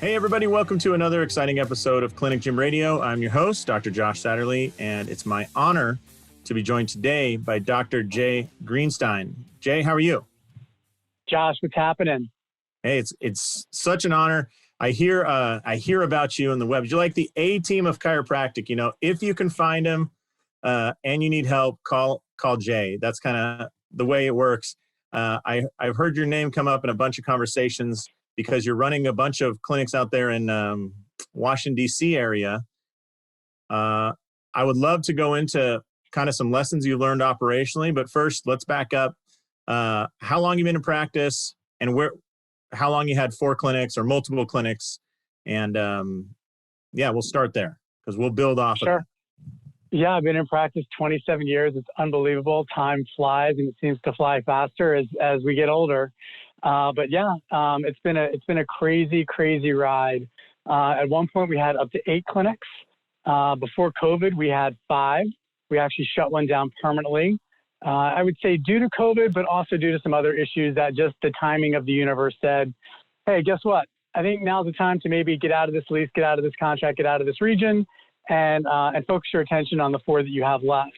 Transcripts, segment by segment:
Hey everybody, welcome to another exciting episode of Clinic Gym Radio. I'm your host, Dr. Josh Satterlee, and it's my honor to be joined today by Dr. Jay Greenstein. Jay, how are you? Josh, what's happening? Hey, it's such an honor. I hear about you on the web. You're like the A team of chiropractic. You know, if you can find him and you need help, call Jay. That's kind of the way it works. I've heard your name come up in a bunch of conversations because you're running a bunch of clinics out there in Washington, D.C. area. I would love to go into kind of some lessons you learned operationally, but first, let's back up. How long you been in practice and how long you had 4 clinics or multiple clinics? And we'll start there because we'll build off of that. Yeah, I've been in practice 27 years. It's unbelievable. Time flies, and it seems to fly faster as we get older. It's been a crazy ride. At one point, we had up to 8 clinics. Before COVID, we had 5. We actually shut one down permanently. I would say due to COVID, but also due to some other issues that just the timing of the universe said, hey, guess what? I think now's the time to maybe get out of this lease, get out of this contract, get out of this region, and focus your attention on the 4 that you have left.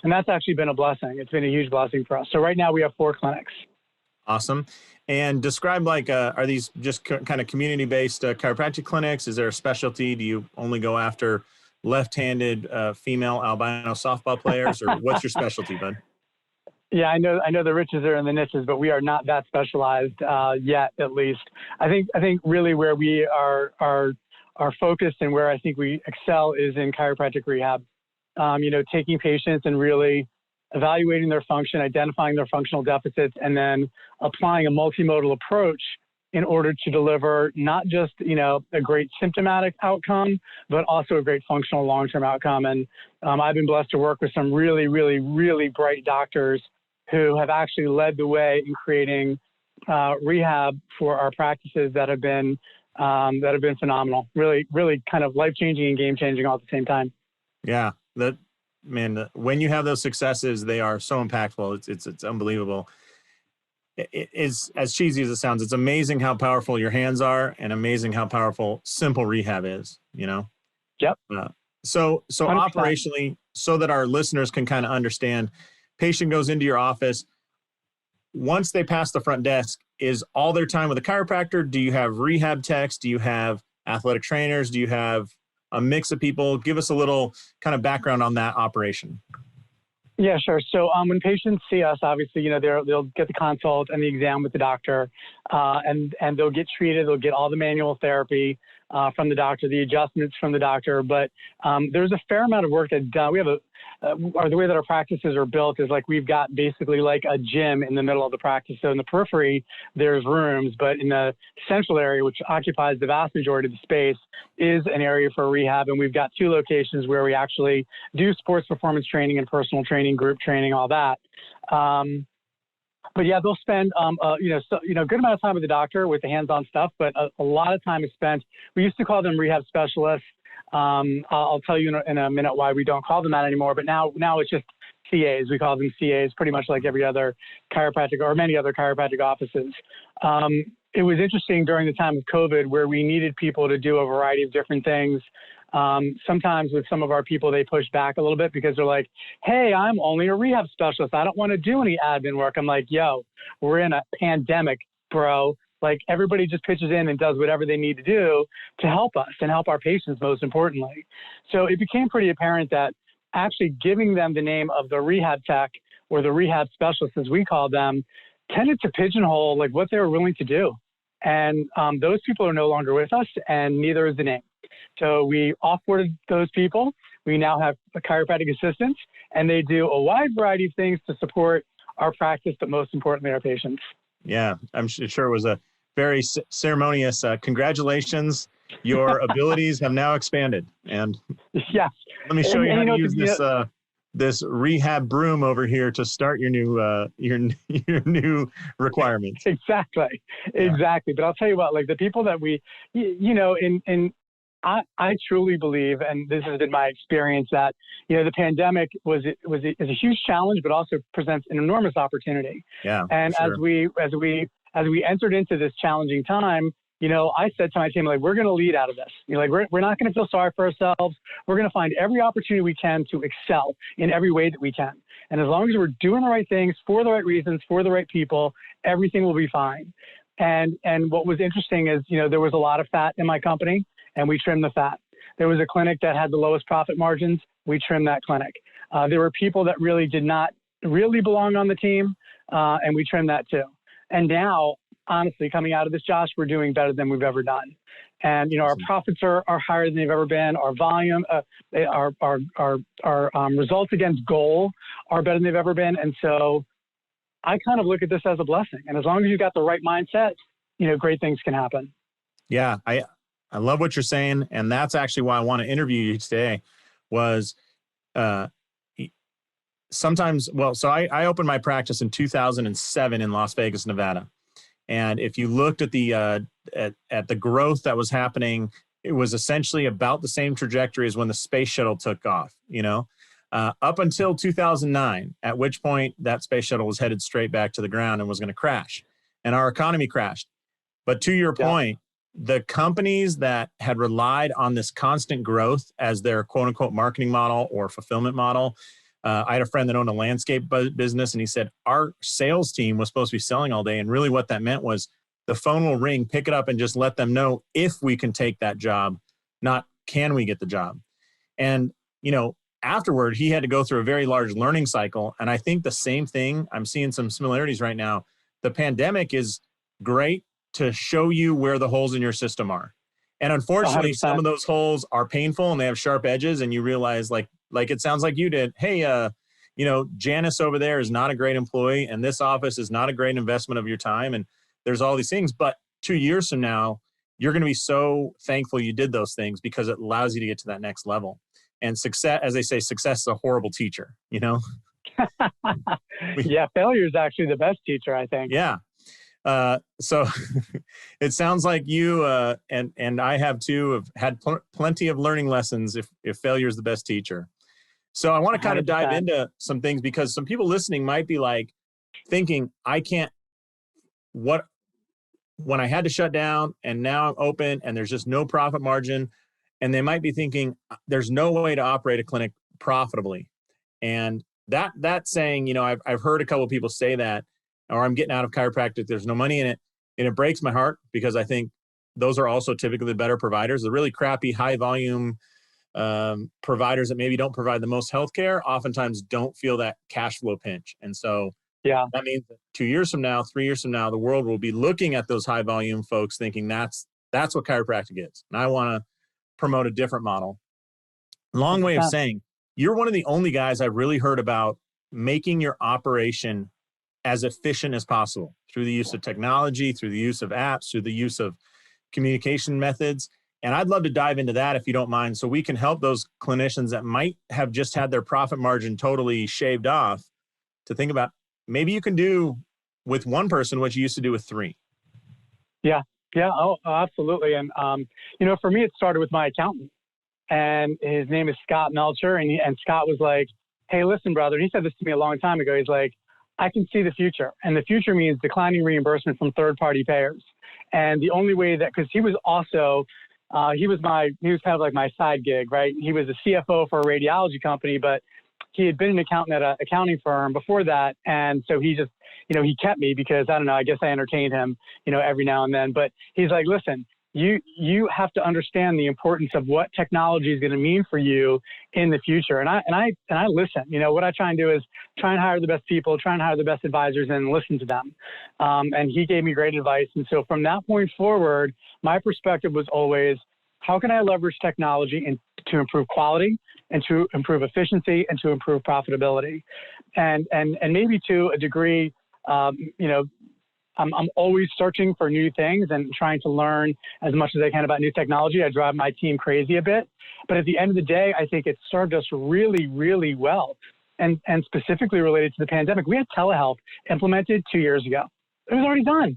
And that's actually been a blessing. It's been a huge blessing for us. So right now we have 4 clinics. Awesome. And describe are these just kind of community-based chiropractic clinics? Is there a specialty? Do you only go after left-handed female albino softball players, or what's your specialty, bud? Yeah, I know the riches are in the niches, but we are not that specialized yet, at least. I think really where we are focused and where I think we excel is in chiropractic rehab. Taking patients and really evaluating their function, identifying their functional deficits, and then applying a multimodal approach in order to deliver not just, a great symptomatic outcome, but also a great functional long-term outcome. And I've been blessed to work with some really, really, really bright doctors who have actually led the way in creating rehab for our practices that have been phenomenal. Really, really kind of life-changing and game-changing all at the same time. Yeah, when you have those successes, they are so impactful. It's unbelievable. It is, as cheesy as it sounds, it's amazing how powerful your hands are and amazing how powerful simple rehab is, Yep. So 100%. Operationally, so that our listeners can kind of understand, patient goes into your office. Once they pass the front desk, is all their time with a chiropractor? Do you have rehab techs? Do you have athletic trainers? Do you have a mix of people? Give us a little kind of background on that operation. Yeah, sure. So when patients see us, obviously, they'll get the consult and the exam with the doctor, and they'll get treated. They'll get all the manual therapy from the doctor, the adjustments from the doctor. But there's a fair amount of work that's done. We have the way that our practices are built is like we've got basically like a gym in the middle of the practice. So in the periphery, there's rooms, but in the central area, which occupies the vast majority of the space, is an area for rehab. And we've got 2 locations where we actually do sports performance training and personal training, group training, all that. But yeah, they'll spend a good amount of time with the doctor with the hands-on stuff, but a lot of time is spent. We used to call them rehab specialists. I'll tell you in a minute why we don't call them that anymore. But now it's just CAs. We call them CAs, pretty much like every other chiropractic or many other chiropractic offices. It was interesting during the time of COVID where we needed people to do a variety of different things. Sometimes with some of our people, they push back a little bit because they're like, hey, I'm only a rehab specialist. I don't want to do any admin work. I'm like, yo, we're in a pandemic, bro. Like everybody just pitches in and does whatever they need to do to help us and help our patients, most importantly. So it became pretty apparent that actually giving them the name of the rehab tech or the rehab specialist, as we call them, tended to pigeonhole like what they were willing to do. And those people are no longer with us, and neither is the name. So we offboarded those people. We now have chiropractic assistants, and they do a wide variety of things to support our practice, but most importantly, our patients. Yeah, I'm sure it was a very ceremonious congratulations. Your abilities have now expanded. And yes, let me show you how to use this rehab broom over here to start your new new requirements. Exactly. But I'll tell you what, like the people that we, I truly believe, and this has been my experience, that the pandemic is a huge challenge, but also presents an enormous opportunity. Yeah. And sure. as we entered into this challenging time, I said to my team, like, we're going to lead out of this. Like, we're not going to feel sorry for ourselves. We're going to find every opportunity we can to excel in every way that we can. And as long as we're doing the right things for the right reasons, for the right people, everything will be fine. And what was interesting is, there was a lot of fat in my company, and we trimmed the fat. There was a clinic that had the lowest profit margins. We trimmed that clinic. There were people that really did not really belong on the team, and we trimmed that too. And now, honestly, coming out of this, Josh, we're doing better than we've ever done. And, our profits are higher than they've ever been. Our volume, our results against goal are better than they've ever been. And so I kind of look at this as a blessing. And as long as you've got the right mindset, great things can happen. Yeah, I love what you're saying. And that's actually why I want to interview you today was sometimes, so I opened my practice in 2007 in Las Vegas, Nevada. And if you looked at the at the growth that was happening, it was essentially about the same trajectory as when the space shuttle took off, up until 2009, at which point that space shuttle was headed straight back to the ground and was going to crash. And our economy crashed. But to your point, the companies that had relied on this constant growth as their quote unquote marketing model or fulfillment model, I had a friend that owned a landscape business, and he said our sales team was supposed to be selling all day. And really what that meant was the phone will ring, pick it up, and just let them know if we can take that job, not can we get the job. And, afterward, he had to go through a very large learning cycle. And I think the same thing, I'm seeing some similarities right now. The pandemic is great to show you where the holes in your system are. And unfortunately, 100%. some of those holes are painful and they have sharp edges, and you realize like it sounds like you did. Hey, Janice over there is not a great employee, and this office is not a great investment of your time. And there's all these things. But 2 years from now, you're going to be so thankful you did those things because it allows you to get to that next level. And success, as they say, success is a horrible teacher, Yeah, failure is actually the best teacher, I think. Yeah. So it sounds like you and I have too have had plenty of learning lessons if failure is the best teacher. So I want to kind of 100%. dive into some things because some people listening might be like thinking, when I had to shut down and now I'm open and there's just no profit margin. And they might be thinking there's no way to operate a clinic profitably. And that saying, I've heard a couple of people say that, or I'm getting out of chiropractic, there's no money in it. And it breaks my heart because I think those are also typically the better providers. The really crappy high volume providers that maybe don't provide the most healthcare oftentimes don't feel that cash flow pinch. And so that means that 2 years from now, 3 years from now, the world will be looking at those high volume folks thinking that's what chiropractic is. And I want to promote a different model. Long way of saying, you're one of the only guys I've really heard about making your operation as efficient as possible through the use of technology, through the use of apps, through the use of communication methods. And I'd love to dive into that if you don't mind, so we can help those clinicians that might have just had their profit margin totally shaved off to think about maybe you can do with one person what you used to do with three. Yeah. Oh, absolutely. And, for me, it started with my accountant, and his name is Scott Melcher. And Scott was like, hey, listen, brother. And he said this to me a long time ago. He's like, I can see the future. And the future means declining reimbursement from third-party payers. And the only way because he was also, he was kind of like my side gig, right? He was a CFO for a radiology company, but he had been an accountant at an accounting firm before that. And so he just, he kept me because, I don't know, I guess I entertained him, every now and then. But he's like, listen, you have to understand the importance of what technology is going to mean for you in the future. And I listen. What I try and do is try and hire the best people, try and hire the best advisors, and listen to them. And he gave me great advice. And so from that point forward, my perspective was always, how can I leverage technology to improve quality and to improve efficiency and to improve profitability? And maybe to a degree, I'm always searching for new things and trying to learn as much as I can about new technology. I drive my team crazy a bit, but at the end of the day, I think it served us really, really well. And specifically related to the pandemic, we had telehealth implemented 2 years ago. It was already done.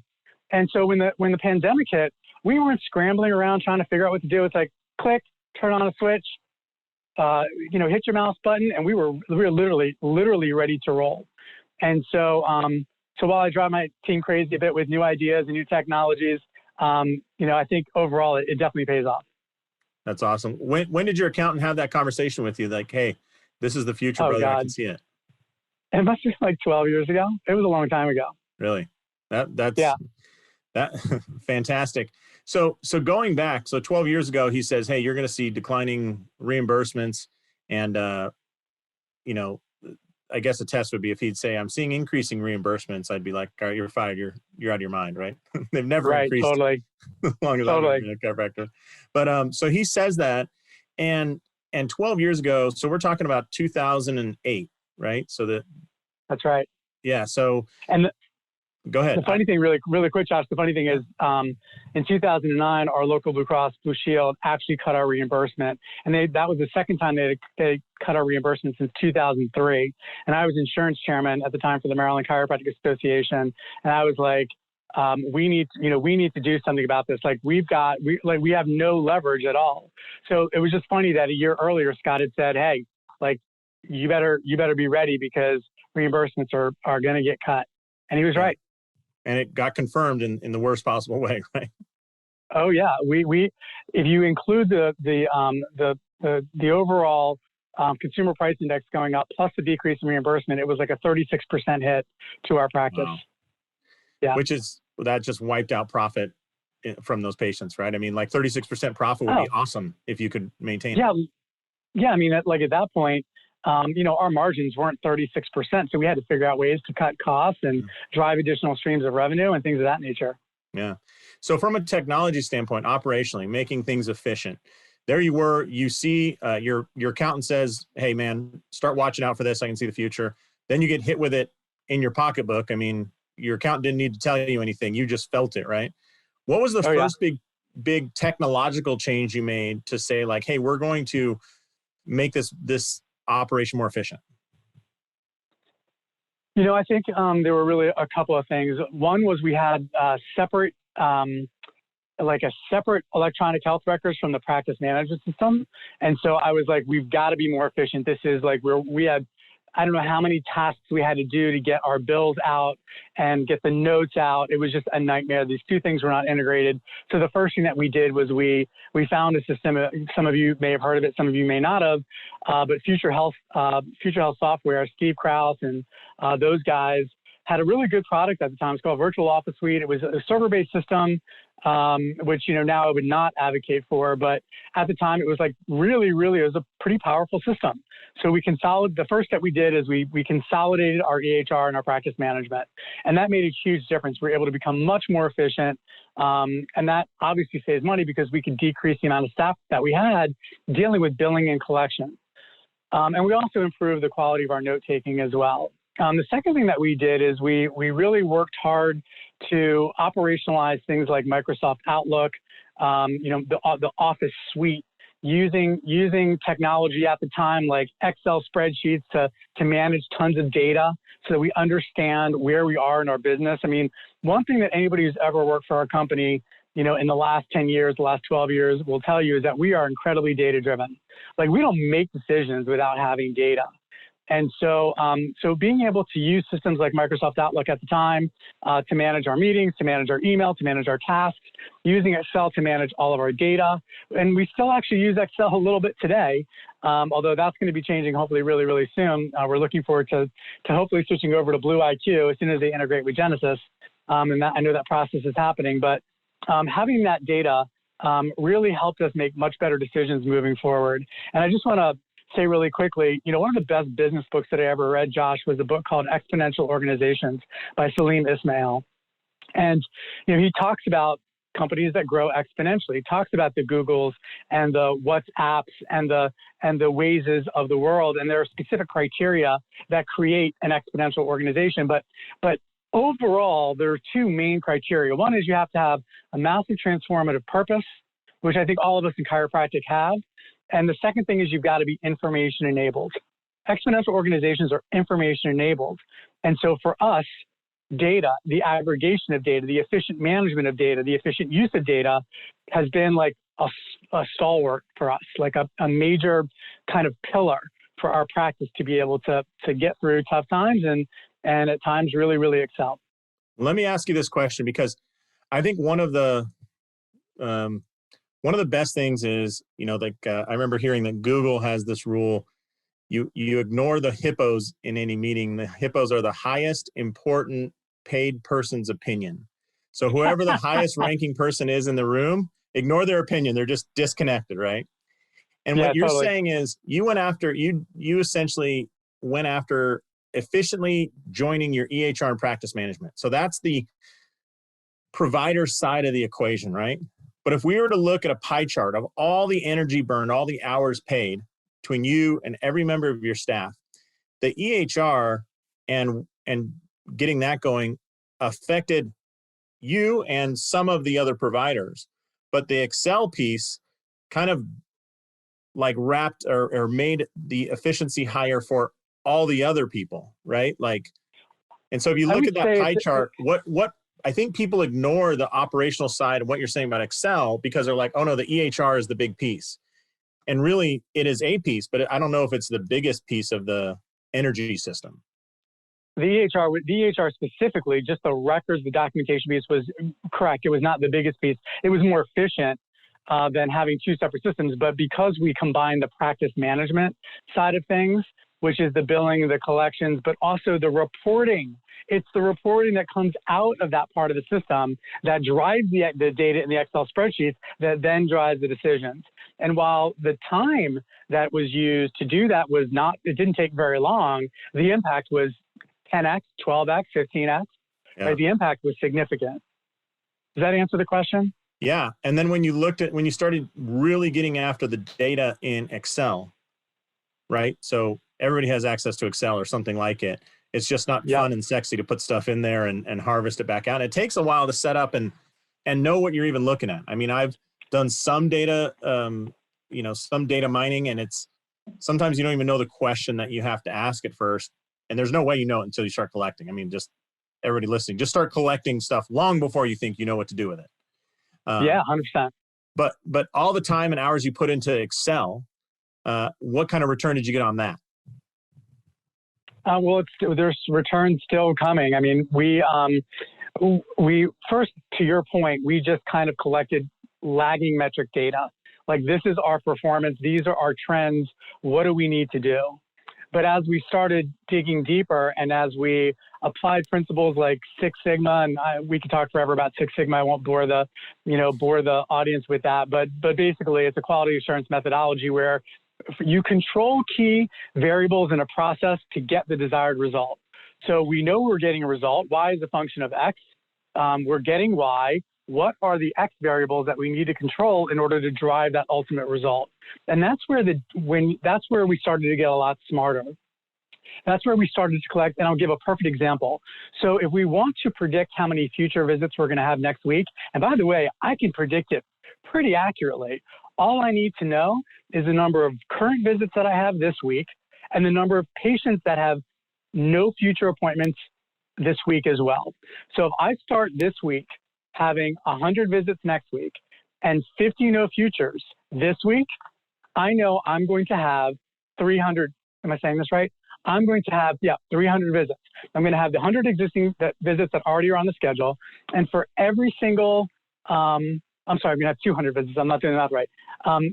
And so when the pandemic hit, we weren't scrambling around trying to figure out what to do. It's like, click, turn on a switch, hit your mouse button, and we were literally ready to roll. And so, so while I drive my team crazy a bit with new ideas and new technologies, I think overall it definitely pays off. That's awesome. When did your accountant have that conversation with you? Like, hey, this is the future, Oh brother. I God, can see it. it must be like 12 years ago. It was a long time ago. Really? Yeah, That fantastic. So going back, so 12 years ago, he says, hey, you're going to see declining reimbursements. And, you know, I guess a test would be if he'd say, I'm seeing increasing reimbursements. I'd be like, all right, you're fired. You're out of your mind, right? They've never right. increased Totally. as long as I've Totally. been a chiropractor. But so he says that, and 12 years ago, so we're talking about 2008, right? So That's right. yeah. So And go ahead. the funny thing, really, really quick, Josh, the funny thing is in 2009, our local Blue Cross Blue Shield actually cut our reimbursement. And that was the second time they cut our reimbursement since 2003. And I was insurance chairman at the time for the Maryland Chiropractic Association. And I was like, we need to do something about this. Like we have no leverage at all. So it was just funny that a year earlier, Scott had said, hey, like you better be ready because reimbursements are going to get cut. And he was right. And it got confirmed in the worst possible way, right? Oh yeah, we if you include the overall consumer price index going up plus the decrease in reimbursement, it was like a 36% hit to our practice. Wow. Yeah, That just wiped out profit from those patients, right? I mean, like 36% profit would be awesome if you could maintain it. Yeah. I mean, at that point, our margins weren't 36%, so we had to figure out ways to cut costs and drive additional streams of revenue and things of that nature. Yeah. So from a technology standpoint, operationally, making things efficient, there you were, you see your accountant says, hey man, start watching out for this. I can see the future. Then you get hit with it in your pocketbook. I mean, your accountant didn't need to tell you anything. You just felt it, right? What was the first big technological change you made to say like, hey, we're going to make this operation more efficient? I think there were really a couple of things. One was we had separate electronic health records from the practice management system. And so I was like, we've got to be more efficient. This is like we had, I don't know how many tasks we had to do to get our bills out and get the notes out. It was just a nightmare. These two things were not integrated. So the first thing that we did was we found a system. Some of you may have heard of it. Some of you may not have. But Future Health Software, Steve Krause and those guys had a really good product at the time. It's called Virtual Office Suite. It was a server-based system, which, now I would not advocate for. But at the time, it was like really, really, it was a pretty powerful system. So the first step we did is we consolidated our EHR and our practice management. And that made a huge difference. We were able to become much more efficient. And that obviously saves money because we could decrease the amount of staff that we had dealing with billing and collection. And we also improved the quality of our note-taking as well. The second thing that we did is we really worked hard to operationalize things like Microsoft Outlook, the Office suite, using technology at the time like Excel spreadsheets to manage tons of data so that we understand where we are in our business. I mean, one thing that anybody who's ever worked for our company, in the last 10 years, the last 12 years will tell you is that we are incredibly data driven. Like we don't make decisions without having data. And so being able to use systems like Microsoft Outlook at the time to manage our meetings, to manage our email, to manage our tasks, using Excel to manage all of our data. And we still actually use Excel a little bit today, although that's going to be changing hopefully really, really soon. We're looking forward to hopefully switching over to Blue IQ as soon as they integrate with Genesis. And I know that process is happening. But having that data really helped us make much better decisions moving forward. And I just want to say really quickly, one of the best business books that I ever read, Josh, was a book called Exponential Organizations by Salim Ismail. And, he talks about companies that grow exponentially. He talks about the Googles and the WhatsApps and the Wazes of the world. And there are specific criteria that create an exponential organization. But overall, there are two main criteria. One is you have to have a massive transformative purpose, which I think all of us in chiropractic have. And the second thing is you've got to be information enabled. Exponential organizations are information enabled. And so for us, data, the aggregation of data, the efficient management of data, the efficient use of data has been like a stalwart for us, like a major kind of pillar for our practice to be able to get through tough times and at times really, really excel. Let me ask you this question because I think one of the one of the best things is, I remember hearing that Google has this rule. You ignore the hippos in any meeting. The hippos are the highest important paid person's opinion. So whoever the highest ranking person is in the room, ignore their opinion. They're just disconnected, right? And Yeah, what you're totally. saying is you essentially went after efficiently joining your EHR and practice management. So that's the provider side of the equation, right? But if we were to look at a pie chart of all the energy burned, all the hours paid between you and every member of your staff, the EHR and getting that going affected you and some of the other providers. But the Excel piece kind of like wrapped or made the efficiency higher for all the other people, right? And so if you I look would at that say pie chart, what I think people ignore the operational side of what you're saying about Excel because they're like, oh no, the EHR is the big piece. And really it is a piece, but I don't know if it's the biggest piece of the energy system. the EHR specifically, just the records, the documentation piece was correct. It was not the biggest piece. It was more efficient than having two separate systems. But because we combined the practice management side of things, which is the billing, the collections, but also the reporting. It's the reporting that comes out of that part of the system that drives the data in the Excel spreadsheets that then drives the decisions. And while the time that was used to do that it didn't take very long, the impact was 10x, 12x, 15x. Yeah. Right? The impact was significant. Does that answer the question? Yeah. And then when you started really getting after the data in Excel, right? So everybody has access to Excel or something like it. It's just not fun and sexy to put stuff in there and harvest it back out. It takes a while to set up and know what you're even looking at. I mean, I've done some data, some data mining, and it's sometimes you don't even know the question that you have to ask at first. And there's no way you know it until you start collecting. I mean, just everybody listening, just start collecting stuff long before you think you know what to do with it. Yeah, 100%. But all the time and hours you put into Excel, what kind of return did you get on that? Well, there's returns still coming. I mean, we first, to your point, we just kind of collected lagging metric data. Like, this is our performance. These are our trends. What do we need to do? But as we started digging deeper and as we applied principles like Six Sigma, and we could talk forever about Six Sigma. I won't bore the audience with that. But basically, it's a quality assurance methodology where you control key variables in a process to get the desired result. So we know we're getting a result. Y is a function of X. We're getting Y. What are the X variables that we need to control in order to drive that ultimate result? And that's where we started to get a lot smarter. That's where we started to collect, and I'll give a perfect example. So if we want to predict how many future visits we're going to have next week, and by the way, I can predict it pretty accurately. All I need to know is the number of current visits that I have this week and the number of patients that have no future appointments this week as well. So if I start this week having 100 visits next week and 50 no futures this week, I know I'm going to have 300. Am I saying this right? I'm going to have, 300 visits. I'm going to have the 100 existing visits that already are on the schedule. And for every single, I'm going to have 200 visits. I'm not doing that right.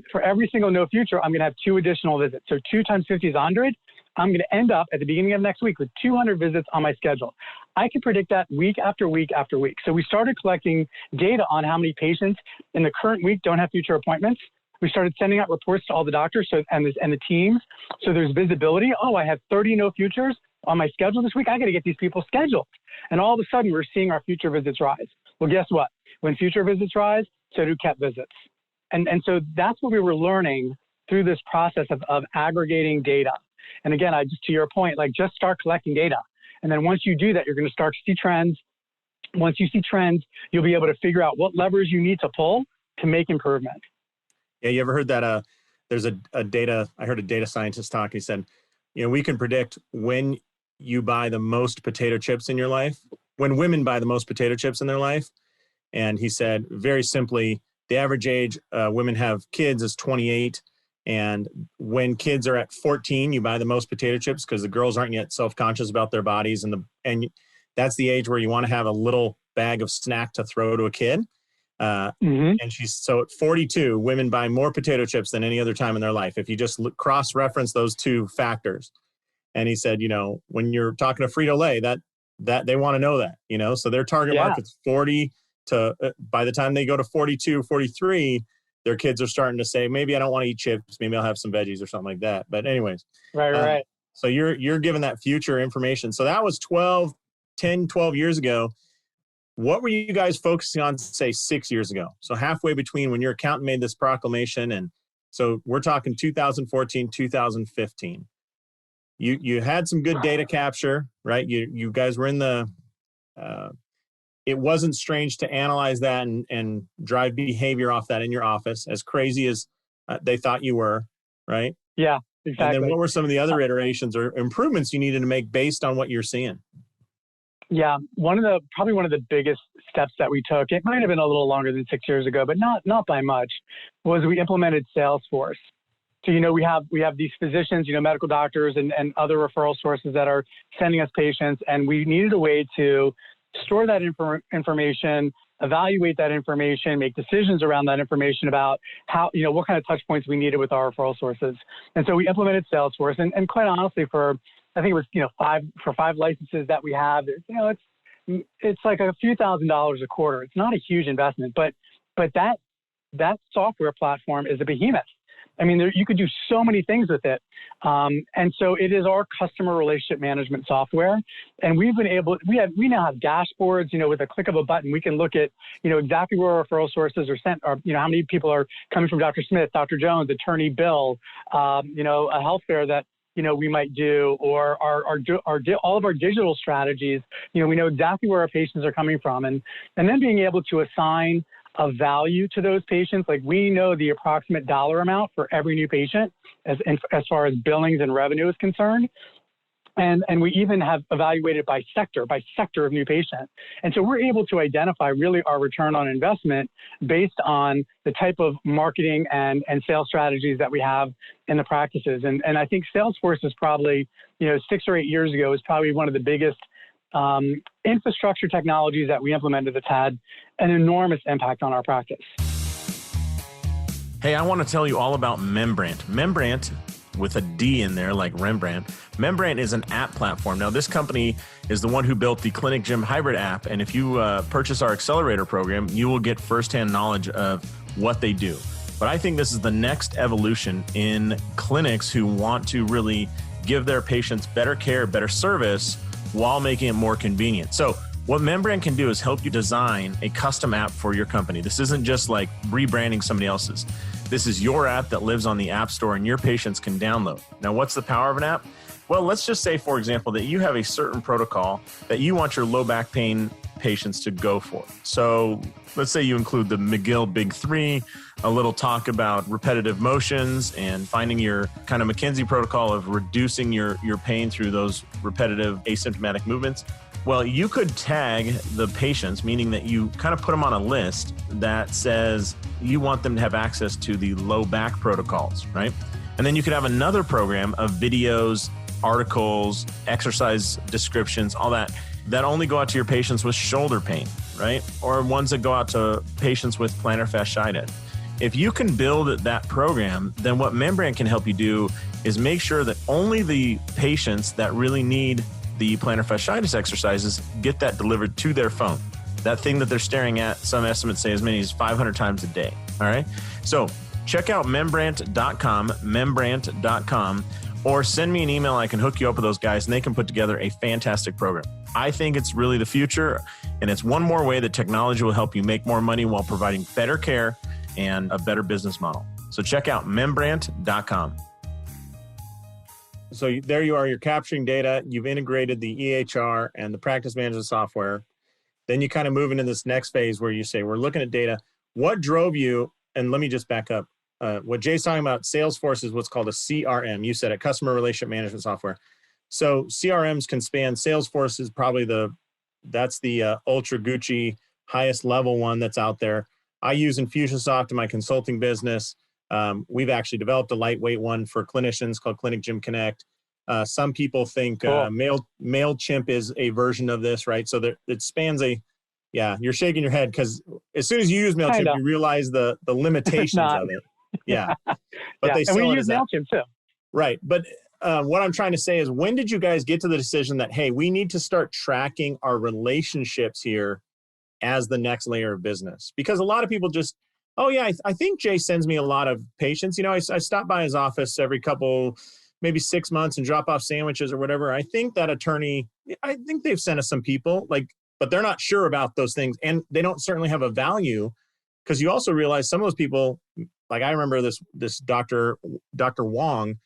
For every single no future, I'm going to have 2 additional visits. So 2 times 50 is 100. I'm going to end up at the beginning of next week with 200 visits on my schedule. I can predict that week after week after week. So we started collecting data on how many patients in the current week don't have future appointments. We started sending out reports to all the doctors and the teams. So there's visibility. Oh, I have 30 no futures on my schedule this week. I got to get these people scheduled. And all of a sudden, we're seeing our future visits rise. Well, guess what? When future visits rise, so do kept visits. And so that's what we were learning through this process of aggregating data. And again, to your point, just start collecting data. And then once you do that, you're going to start to see trends. Once you see trends, you'll be able to figure out what levers you need to pull to make improvement. Yeah, you ever heard that there's I heard a data scientist talk. He said, we can predict when you buy the most potato chips in your life, when women buy the most potato chips in their life. And he said, very simply, the average age women have kids is 28. And when kids are at 14, you buy the most potato chips because the girls aren't yet self-conscious about their bodies. And that's the age where you want to have a little bag of snack to throw to a kid. And so at 42, women buy more potato chips than any other time in their life. If you just cross-reference those two factors. And he said, when you're talking to Frito-Lay, that they want to know that, so their target market's 40 to, by the time they go to 42, 43, their kids are starting to say, maybe I don't want to eat chips. Maybe I'll have some veggies or something like that. But anyways. Right. So you're given that future information. So that was 12 years ago. What were you guys focusing on, say, 6 years ago? So halfway between when your accountant made this proclamation. And so we're talking 2014, 2015. You had some good data capture, right? You guys were in the, it wasn't strange to analyze that and drive behavior off that in your office, as crazy as they thought you were, right? Yeah, exactly. And then what were some of the other iterations or improvements you needed to make based on what you're seeing? Yeah, probably one of the biggest steps that we took, it might have been a little longer than 6 years ago, but not by much, was we implemented Salesforce. So, we have these physicians, medical doctors and other referral sources that are sending us patients, and we needed a way to store that information, evaluate that information, make decisions around that information about how, what kind of touch points we needed with our referral sources. And so we implemented Salesforce, and quite honestly, I think it was, for 5 licenses that we have, it's like a few $1,000s a quarter. It's not a huge investment, but that software platform is a behemoth. I mean, you could do so many things with it. And so it is our customer relationship management software. And we've been we now have dashboards, with a click of a button, we can look at, exactly where our referral sources are sent, or, how many people are coming from Dr. Smith, Dr. Jones, Attorney Bill, a health fair that, we might do, or all of our digital strategies. We know exactly where our patients are coming from, and then being able to assign a value to those patients. Like, we know the approximate dollar amount for every new patient as far as billings and revenue is concerned. And we even have evaluated by sector of new patient. And so we're able to identify really our return on investment based on the type of marketing and sales strategies that we have in the practices. And I think Salesforce is probably, 6 or 8 years ago, is probably one of the biggest infrastructure technologies that we implemented that's had an enormous impact on our practice. Hey, I want to tell you all about Membrant. Membrant, with a D in there like Rembrandt. Membrant is an app platform. Now, this company is the one who built the Clinic Gym Hybrid app. And if you purchase our accelerator program, you will get firsthand knowledge of what they do. But I think this is the next evolution in clinics who want to really give their patients better care, better service, while making it more convenient. So what Membrant can do is help you design a custom app for your company. This isn't just like rebranding somebody else's. This is your app that lives on the App Store and your patients can download. Now, what's the power of an app? Well, let's just say, for example, that you have a certain protocol that you want your low back pain patients to go for. So let's say you include the McGill Big Three, a little talk about repetitive motions, and finding your kind of McKinsey protocol of reducing your pain through those repetitive asymptomatic movements. Well, you could tag the patients, meaning that you kind of put them on a list that says you want them to have access to the low back protocols, right? And then you could have another program of videos, articles, exercise descriptions, all that only go out to your patients with shoulder pain, right? Or ones that go out to patients with plantar fasciitis. If you can build that program, then what Membrant can help you do is make sure that only the patients that really need the plantar fasciitis exercises get that delivered to their phone. That thing that they're staring at, some estimates say as many as 500 times a day. All right. So check out membrant.com, or send me an email. I can hook you up with those guys and they can put together a fantastic program. I think it's really the future, and it's one more way that technology will help you make more money while providing better care and a better business model. So check out membrant.com. So there you are, you're capturing data, you've integrated the EHR and the practice management software. Then you kind of move into this next phase where you say, we're looking at data. What drove you, and let me just back up. What Jay's talking about, Salesforce is what's called a CRM. You said it, customer relationship management software. So CRMs can span, Salesforce is probably that's the ultra Gucci, highest level one that's out there. I use Infusionsoft in my consulting business. We've actually developed a lightweight one for clinicians called Clinic Gym Connect. Some people think Cool. MailChimp is a version of this, right? So it spans Yeah, you're shaking your head because as soon as you use MailChimp, Kinda. you realize the limitations not. of it. Yeah. But Yeah, they and we sell it use as that. MailChimp too. Right. But what I'm trying to say is, when did you guys get to the decision that, hey, we need to start tracking our relationships here as the next layer of business? Because a lot of people just, oh, yeah, I think Jay sends me a lot of patients. You know, I stop by his office every couple, maybe 6 months and drop off sandwiches or whatever. I think that attorney, I think they've sent us some people, like, but they're not sure about those things. And they don't certainly have a value, because you also realize some of those people, like I remember this Dr. Wong.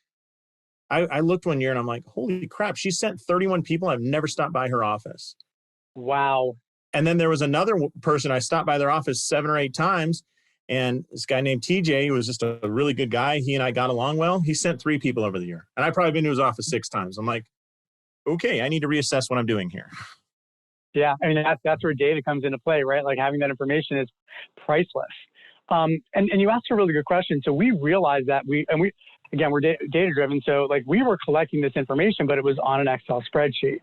I looked one year and I'm like, holy crap, she sent 31 people. I've never stopped by her office. Wow. And then there was another person, I stopped by their office 7 or 8 times. And this guy named TJ, who was just a really good guy. He and I got along well. He sent 3 people over the year. And I've probably been to his office 6 times. I'm like, okay, I need to reassess what I'm doing here. Yeah, I mean, that's where data comes into play, right? Like, having that information is priceless. And you asked a really good question. So we realized that we're data driven. So like, we were collecting this information, but it was on an Excel spreadsheet.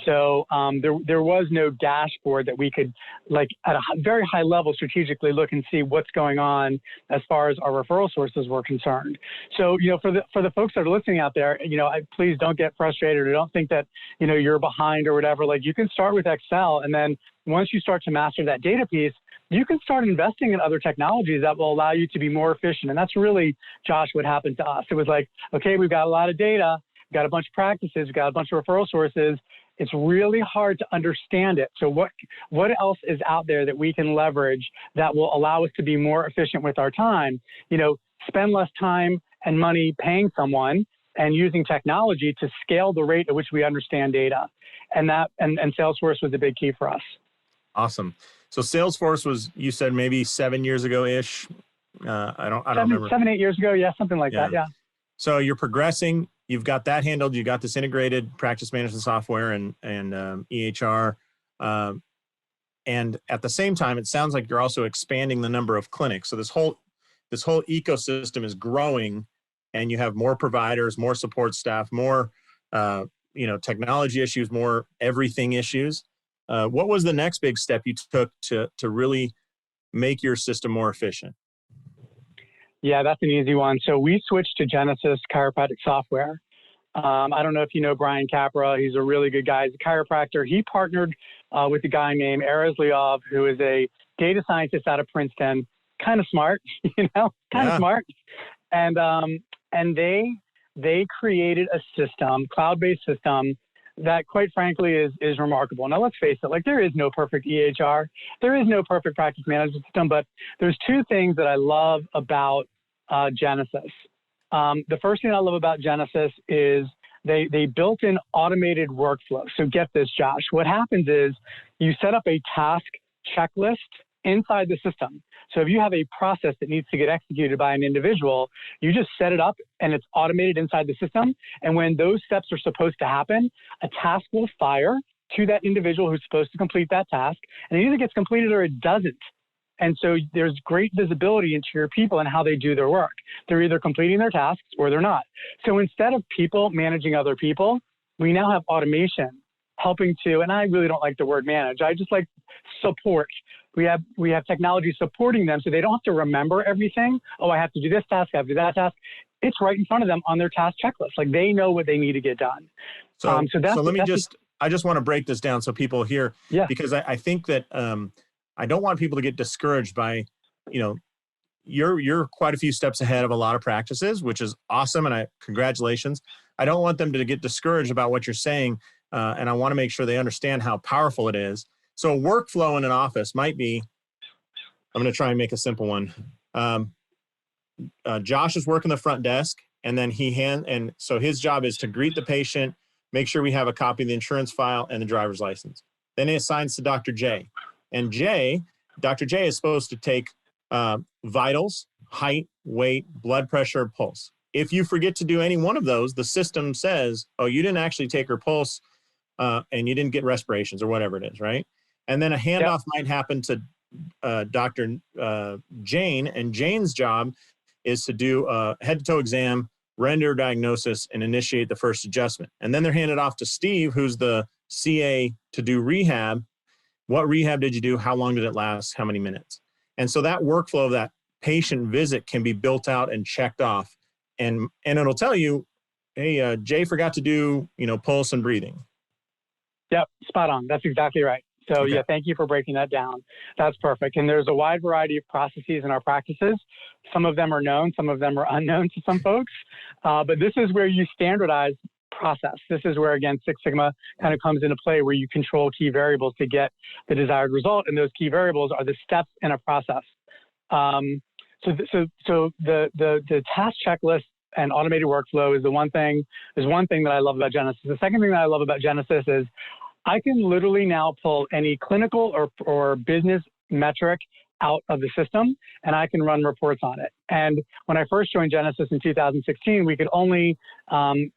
So there was no dashboard that we could, like, at a very high level, strategically look and see what's going on as far as our referral sources were concerned. So, you know, for the folks that are listening out there, you know, please don't get frustrated or don't think that, you know, you're behind or whatever. Like, you can start with Excel, and then once you start to master that data piece, you can start investing in other technologies that will allow you to be more efficient. And that's really, Josh, what happened to us. It was like, okay, we've got a lot of data, we've got a bunch of practices, we've got a bunch of referral sources. It's really hard to understand it. So what else is out there that we can leverage that will allow us to be more efficient with our time? You know, spend less time and money paying someone and using technology to scale the rate at which we understand data. And Salesforce was a big key for us. Awesome. So Salesforce was, you said maybe 7 years ago-ish. I don't remember. 7, 8 years ago. Yeah. Something like that. Yeah. So you're progressing, you've got that handled. You got this integrated practice management software and EHR. And at the same time, it sounds like you're also expanding the number of clinics. So this whole ecosystem is growing, and you have more providers, more support staff, more, technology issues, more everything issues. What was the next big step you took to really make your system more efficient? Yeah, that's an easy one. So we switched to Genesis Chiropractic software. I don't know if you know Brian Capra. He's a really good guy. He's a chiropractor. He partnered with a guy named Erez Liov, who is a data scientist out of Princeton. Kind of smart, smart. And they created a system, cloud-based system, that quite frankly is remarkable. Now, let's face it, like, there is no perfect EHR. There is no perfect practice management system, but there's 2 things that I love about Genesis. The first thing I love about Genesis is they built in automated workflow. So get this, Josh. What happens is you set up a task checklist inside the system. So if you have a process that needs to get executed by an individual, you just set it up and it's automated inside the system. And when those steps are supposed to happen, a task will fire to that individual who's supposed to complete that task. And it either gets completed or it doesn't. And so there's great visibility into your people and how they do their work. They're either completing their tasks or they're not. So instead of people managing other people, we now have automation helping to, and I really don't like the word manage, I just like support. We have technology supporting them so they don't have to remember everything. Oh, I have to do this task, I have to do that task. It's right in front of them on their task checklist. Like, they know what they need to get done. So I just want to break this down so people hear, because I think that I don't want people to get discouraged by, you're quite a few steps ahead of a lot of practices, which is awesome. And congratulations. I don't want them to get discouraged about what you're saying. And I want to make sure they understand how powerful it is. So workflow in an office might be, I'm going to try and make a simple one. Josh is working the front desk, and then so his job is to greet the patient, make sure we have a copy of the insurance file and the driver's license. Then he assigns to Dr. J. And Dr. J is supposed to take vitals, height, weight, blood pressure, pulse. If you forget to do any one of those, the system says, oh, you didn't actually take her pulse and you didn't get respirations or whatever it is, right? And then a handoff might happen to Dr. Jane, and Jane's job is to do a head-to-toe exam, render diagnosis, and initiate the first adjustment. And then they're handed off to Steve, who's the CA, to do rehab. What rehab did you do? How long did it last? How many minutes? And so that workflow of that patient visit can be built out and checked off. And it'll tell you, hey, Jay forgot to do, pulse and breathing. Yep, spot on. That's exactly right. So Okay. yeah, thank you for breaking that down. That's perfect. And there's a wide variety of processes in our practices. Some of them are known, some of them are unknown to some folks. But this is where you standardize process. This is where, again, Six Sigma kind of comes into play, where you control key variables to get the desired result. And those key variables are the steps in a process. So the task checklist and automated workflow is one thing that I love about Genesis. The second thing that I love about Genesis is I can literally now pull any clinical or business metric out of the system, and I can run reports on it. And when I first joined Genesis in 2016, we could only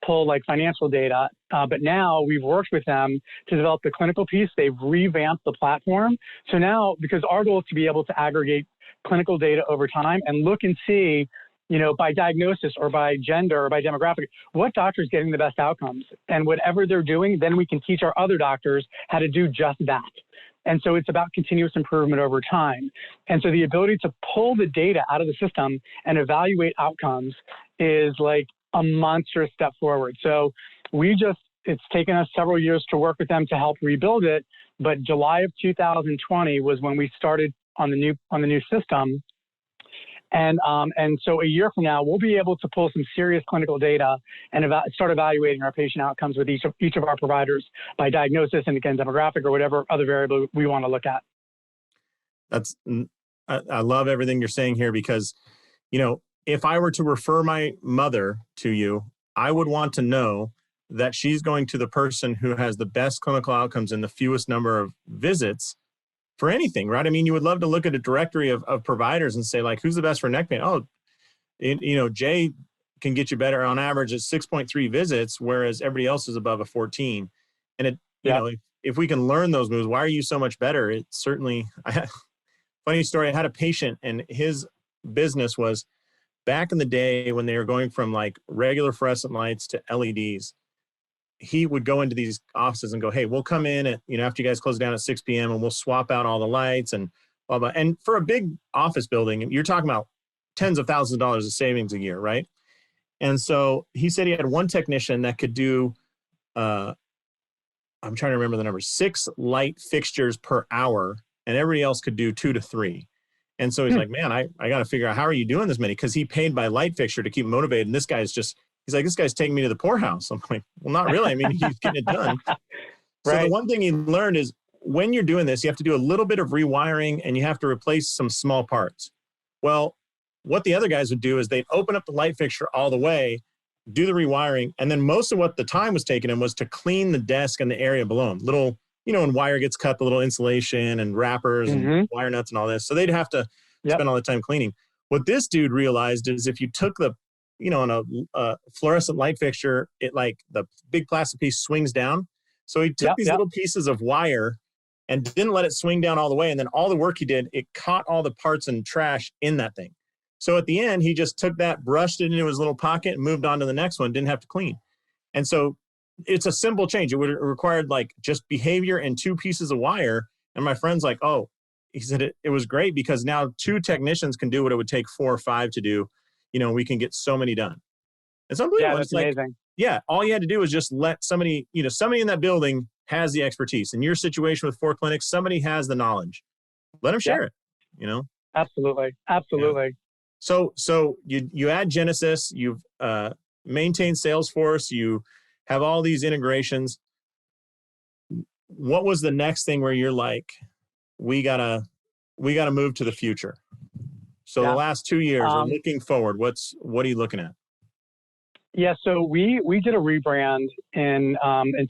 pull like financial data, but now we've worked with them to develop the clinical piece. They've revamped the platform. So now, because our goal is to be able to aggregate clinical data over time and look and see, by diagnosis or by gender or by demographic, what doctor is getting the best outcomes. And whatever they're doing, then we can teach our other doctors how to do just that. And so it's about continuous improvement over time. And so the ability to pull the data out of the system and evaluate outcomes is like a monstrous step forward. So it's taken us several years to work with them to help rebuild it. But July of 2020 was when we started on the new system. And so a year from now, we'll be able to pull some serious clinical data and start evaluating our patient outcomes with each of our providers by diagnosis and, again, demographic or whatever other variable we want to look at. I love everything you're saying here, because, if I were to refer my mother to you, I would want to know that she's going to the person who has the best clinical outcomes and the fewest number of visits for anything, right? I mean, you would love to look at a directory of providers and say, like, who's the best for neck pain? Oh, Jay can get you better on average at 6.3 visits, whereas everybody else is above a 14. And if we can learn those moves, why are you so much better? It certainly, funny story. I had a patient, and his business was back in the day when they were going from like regular fluorescent lights to LEDs. He would go into these offices and go, hey, we'll come in at, after you guys close down at 6 p.m. and we'll swap out all the lights and blah, blah. And for a big office building, you're talking about tens of thousands of dollars of savings a year, right? And so he said he had one technician that could do, I'm trying to remember the number, 6 light fixtures per hour, and everybody else could do 2 to 3. And so he's like, man, I got to figure out, how are you doing this many? Because he paid by light fixture to keep motivated. And this guy's he's like, this guy's taking me to the poorhouse. I'm like, well, not really. I mean, he's getting it done. So Right. The one thing he learned is when you're doing this, you have to do a little bit of rewiring and you have to replace some small parts. Well, what the other guys would do is they'd open up the light fixture all the way, do the rewiring, and then most of what the time was taking him was to clean the desk and the area below him. Little, when wire gets cut, the little insulation and wrappers and wire nuts and all this. So they'd have to spend all the time cleaning. What this dude realized is if you took the on a fluorescent light fixture, it like the big plastic piece swings down. So he took these little pieces of wire and didn't let it swing down all the way. And then all the work he did, it caught all the parts and trash in that thing. So at the end, he just took that, brushed it into his little pocket and moved on to the next one, didn't have to clean. And so it's a simple change. It would have required like just behavior and 2 pieces of wire. And my friend's like, oh, he said it was great because now 2 technicians can do what it would take 4 or 5 to do. We can get so many done. It's unbelievable. Yeah, that's amazing. Yeah, all you had to do was just let somebody, somebody in that building has the expertise. In your situation with 4 clinics, somebody has the knowledge. Let them share it, Absolutely. Yeah. So you add Genesis, you've maintained Salesforce, you have all these integrations. What was the next thing where you're like, we gotta move to the future? So the last 2 years, or looking forward, what are you looking at? Yeah, so we did a rebrand in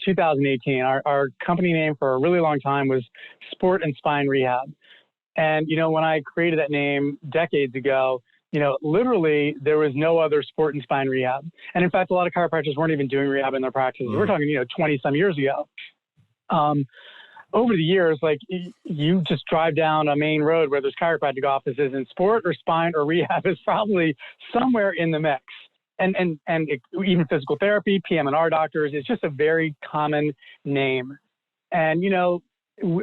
2018. Our company name for a really long time was Sport and Spine Rehab. And, when I created that name decades ago, literally there was no other sport and spine rehab. And in fact, a lot of chiropractors weren't even doing rehab in their practices. We're talking, 20 some years ago. Over the years, like you just drive down a main road where there's chiropractic offices, and sport or spine or rehab is probably somewhere in the mix. And even physical therapy, PM&R doctors, it's just a very common name. And,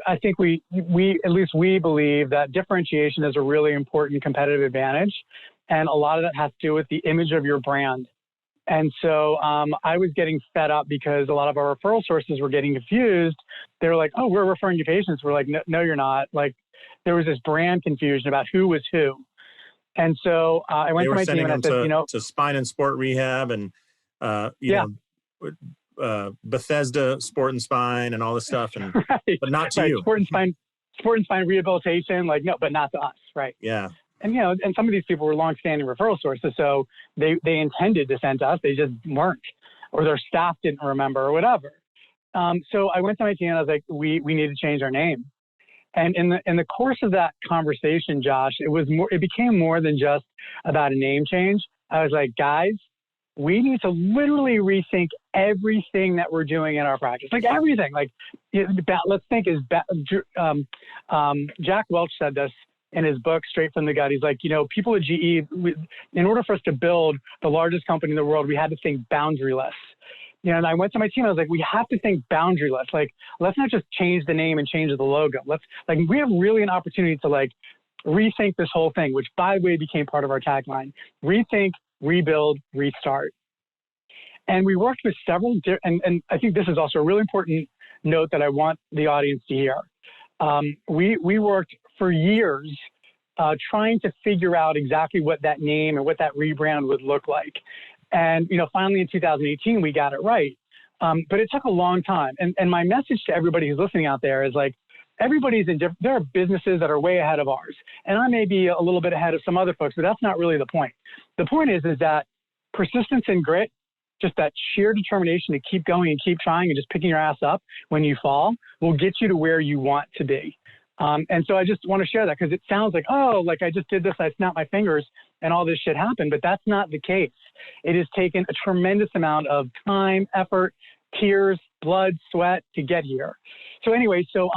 I think we at least we believe that differentiation is a really important competitive advantage. And a lot of that has to do with the image of your brand. And so I was getting fed up because a lot of our referral sources were getting confused. They were like, oh, we're referring you patients. We're like, no, you're not. Like, there was this brand confusion about who was who. And so I went to my team and I said, to spine and sport rehab and, Bethesda Sport and Spine and all this stuff. And, right, but not to you. Sport and spine rehabilitation, like, no, but not to us. Right. Yeah. And, and some of these people were longstanding referral sources. So they intended to send to us. They just weren't, or their staff didn't remember or whatever. So I went to my team and I was like, we need to change our name. And in the course of that conversation, Josh, it became more than just about a name change. I was like, guys, we need to literally rethink everything that we're doing in our practice, like everything. Like, let's think Jack Welch said this in his book, Straight from the Gut. He's like, people at GE, in order for us to build the largest company in the world, we had to think boundaryless. And I went to my team, I was like, we have to think boundaryless. Like, let's not just change the name and change the logo. We have really an opportunity to rethink this whole thing, which by the way became part of our tagline: rethink, rebuild, restart. And we worked with several, and I think this is also a really important note that I want the audience to hear. We worked for years trying to figure out exactly what that name and what that rebrand would look like. And, finally in 2018, we got it right. But it took a long time. And my message to everybody who's listening out there is there are businesses that are way ahead of ours. And I may be a little bit ahead of some other folks, but that's not really the point. The point is that persistence and grit, just that sheer determination to keep going and keep trying and just picking your ass up when you fall, will get you to where you want to be. And so I just want to share that because it sounds like, I just did this, I snapped my fingers and all this shit happened, but that's not the case. It has taken a tremendous amount of time, effort, tears, blood, sweat to get here. So anyway, so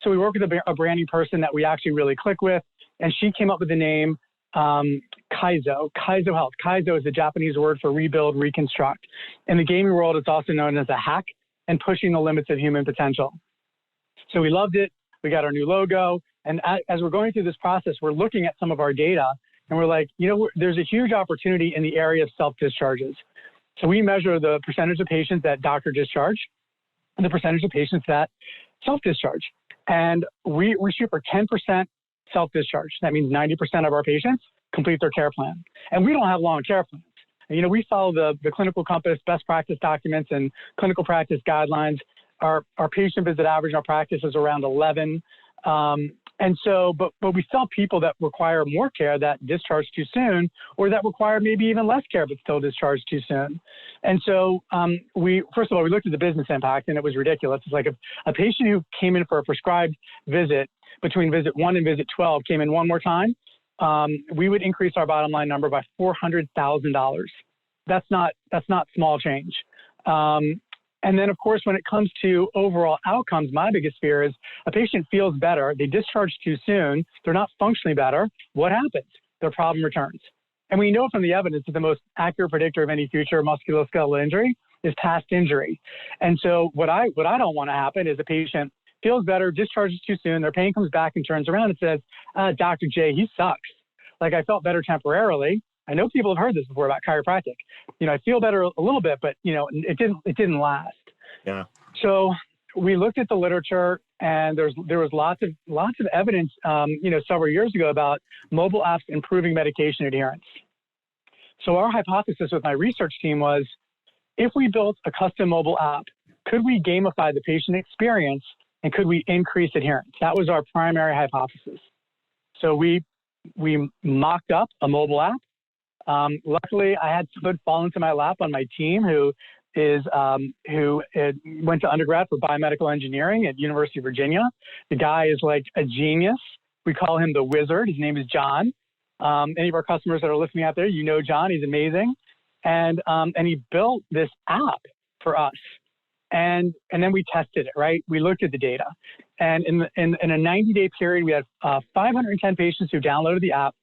we work with a branding person that we actually really click with, and she came up with the name Kaizo Health. Kaizo is the Japanese word for rebuild, reconstruct. In the gaming world, it's also known as a hack and pushing the limits of human potential. So we loved it. We got our new logo. And as we're going through this process, we're looking at some of our data and we're like, there's a huge opportunity in the area of self-discharges. So we measure the percentage of patients that doctor discharge and the percentage of patients that self-discharge. And we shoot for 10% self-discharge. That means 90% of our patients complete their care plan. And we don't have long care plans. And, we follow the clinical compass, best practice documents, and clinical practice guidelines. Our patient visit average in our practice is around 11. And so, but we saw people that require more care that discharge too soon, or that require maybe even less care, but still discharge too soon. And so first of all, we looked at the business impact and it was ridiculous. It's like if a patient who came in for a prescribed visit between visit 1 and visit 12 came in one more time, we would increase our bottom line number by $400,000. That's not small change. And then, of course, when it comes to overall outcomes, my biggest fear is a patient feels better, they discharge too soon, they're not functionally better. What happens? Their problem returns. And we know from the evidence that the most accurate predictor of any future musculoskeletal injury is past injury. And so what I don't want to happen is a patient feels better, discharges too soon, their pain comes back and turns around and says, Dr. J, he sucks. Like, I felt better temporarily. I know people have heard this before about chiropractic. I feel better a little bit, but it didn't last. Yeah. So we looked at the literature, and there was lots of evidence, several years ago about mobile apps improving medication adherence. So our hypothesis with my research team was, if we built a custom mobile app, could we gamify the patient experience and could we increase adherence? That was our primary hypothesis. So we mocked up a mobile app. Luckily, I had someone fall into my lap on my team who went to undergrad for biomedical engineering at University of Virginia. The guy is like a genius. We call him the wizard. His name is John. Any of our customers that are listening out there, John. He's amazing. And he built this app for us. And then we tested it, right? We looked at the data. And in a 90-day period, we had 510 patients who downloaded the app.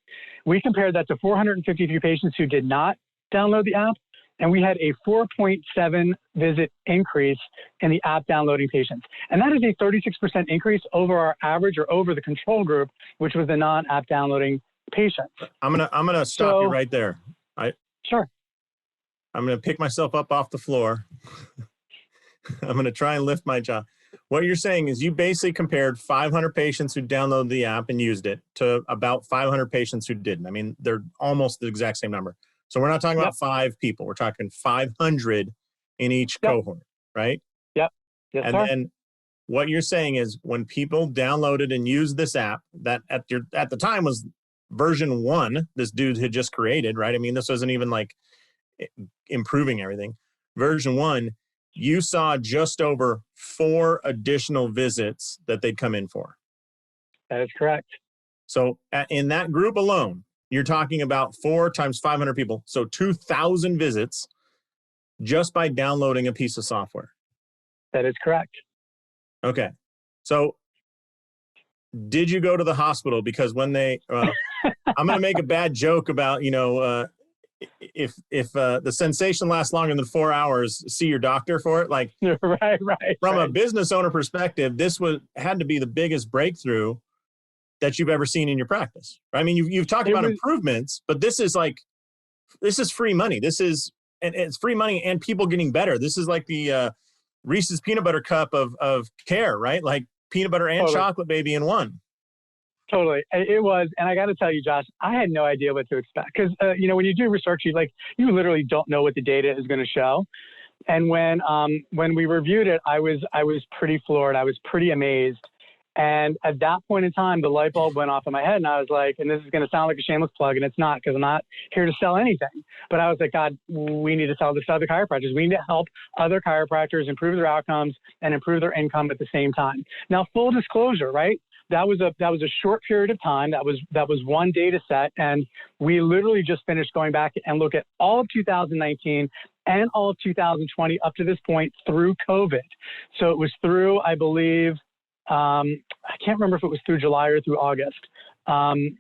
We compared that to 453 patients who did not download the app. and we had a 4.7 visit increase in the app downloading patients. And that is a 36% increase over our average or over the control group, which was the non-app downloading patients. I'm gonna stop you right there. Sure. I'm gonna pick myself up off the floor. I'm gonna try and lift my jaw. What you're saying is you basically compared 500 patients who downloaded the app and used it to about 500 patients who didn't. I mean, they're almost the exact same number. So we're not talking about 5 people. We're talking 500 in each cohort, right? Yep. Yes, and sir. then what you're saying is when people downloaded and used this app that at the time was version 1, this dude had just created, right? I mean, this wasn't even like improving everything. Version 1, you saw just over 4 additional visits that they'd come in for. That is correct. So in that group alone, you're talking about 4 times 500 people. So 2,000 visits just by downloading a piece of software. That is correct. Okay. So did you go to the hospital? Because when they, I'm going to make a bad joke about, if the sensation lasts longer than 4 hours, see your doctor for it. Like, right. From a business owner perspective, this had to be the biggest breakthrough that you've ever seen in your practice. Right? I mean, you've talked about improvements, but this is free money. And it's free money and people getting better. This is like the Reese's peanut butter cup of care, right? Like peanut butter and chocolate baby in one. Totally. It was. And I got to tell you, Josh, I had no idea what to expect because, when you do research, you literally don't know what the data is going to show. And when we reviewed it, I was pretty floored. I was pretty amazed. And at that point in time, the light bulb went off in my head and I was like, and this is going to sound like a shameless plug and it's not because I'm not here to sell anything, but I was like, God, we need to sell this to other chiropractors. We need to help other chiropractors improve their outcomes and improve their income at the same time. Now, full disclosure, right? That was a short period of time. That was one data set. And we literally just finished going back and look at all of 2019 and all of 2020 up to this point through COVID. So it was through, I believe, I can't remember if it was through July or through August. And